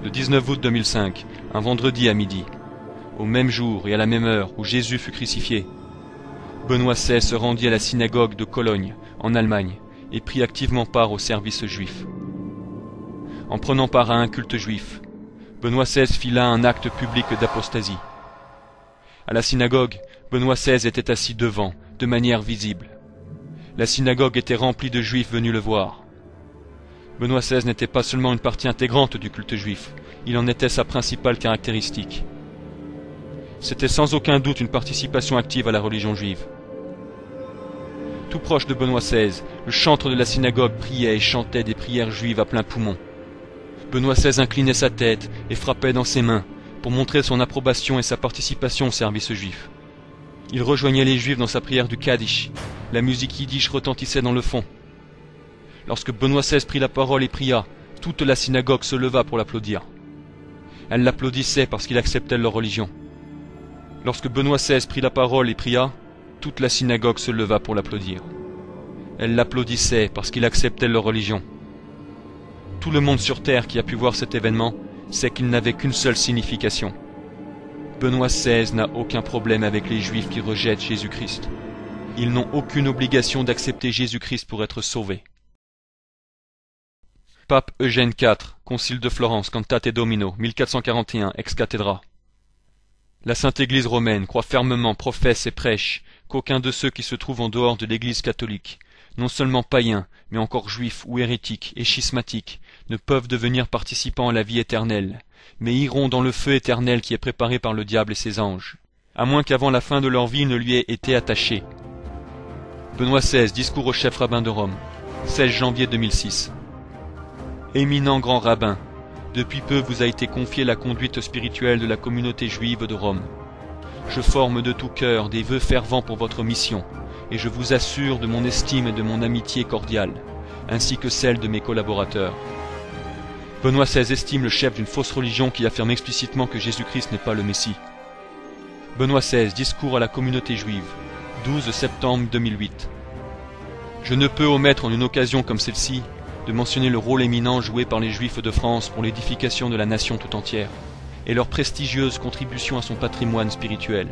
le 19 août 2005, un vendredi à midi, au même jour et à la même heure où Jésus fut crucifié, Benoît XVI se rendit à la synagogue de Cologne, en Allemagne, et prit activement part au service juif. En prenant part à un culte juif, Benoît XVI fit là un acte public d'apostasie. À la synagogue, Benoît XVI était assis devant, de manière visible. La synagogue était remplie de juifs venus le voir. Benoît XVI n'était pas seulement une partie intégrante du culte juif, il en était sa principale caractéristique. C'était sans aucun doute une participation active à la religion juive. Tout proche de Benoît XVI, le chantre de la synagogue priait et chantait des prières juives à plein poumon. Benoît XVI inclinait sa tête et frappait dans ses mains pour montrer son approbation et sa participation au service juif. Il rejoignait les juifs dans sa prière du Kaddish. La musique yiddish retentissait dans le fond. Lorsque Benoît XVI prit la parole et pria, toute la synagogue se leva pour l'applaudir. Elle l'applaudissait parce qu'il acceptait leur religion. Lorsque Benoît XVI prit la parole et pria, toute la synagogue se leva pour l'applaudir. Elle l'applaudissait parce qu'il acceptait leur religion. Tout le monde sur terre qui a pu voir cet événement sait qu'il n'avait qu'une seule signification. Benoît XVI n'a aucun problème avec les Juifs qui rejettent Jésus-Christ. Ils n'ont aucune obligation d'accepter Jésus-Christ pour être sauvés. Pape Eugène IV, Concile de Florence, Cantate Domino, 1441, ex cathedra. La Sainte Église romaine croit fermement, professe et prêche qu'aucun de ceux qui se trouvent en dehors de l'Église catholique, non seulement païens, mais encore juifs ou hérétiques et schismatiques, ne peuvent devenir participants à la vie éternelle, mais iront dans le feu éternel qui est préparé par le diable et ses anges, à moins qu'avant la fin de leur vie ne lui ait été attaché. Benoît XVI, discours au chef rabbin de Rome, 16 janvier 2006. Éminent grand rabbin, depuis peu vous a été confiée la conduite spirituelle de la communauté juive de Rome. Je forme de tout cœur des vœux fervents pour votre mission, et je vous assure de mon estime et de mon amitié cordiale, ainsi que celle de mes collaborateurs. Benoît XVI estime le chef d'une fausse religion qui affirme explicitement que Jésus-Christ n'est pas le Messie. Benoît XVI, discours à la communauté juive, 12 septembre 2008. Je ne peux omettre en une occasion comme celle-ci de mentionner le rôle éminent joué par les Juifs de France pour l'édification de la nation tout entière, et leur prestigieuse contribution à son patrimoine spirituel.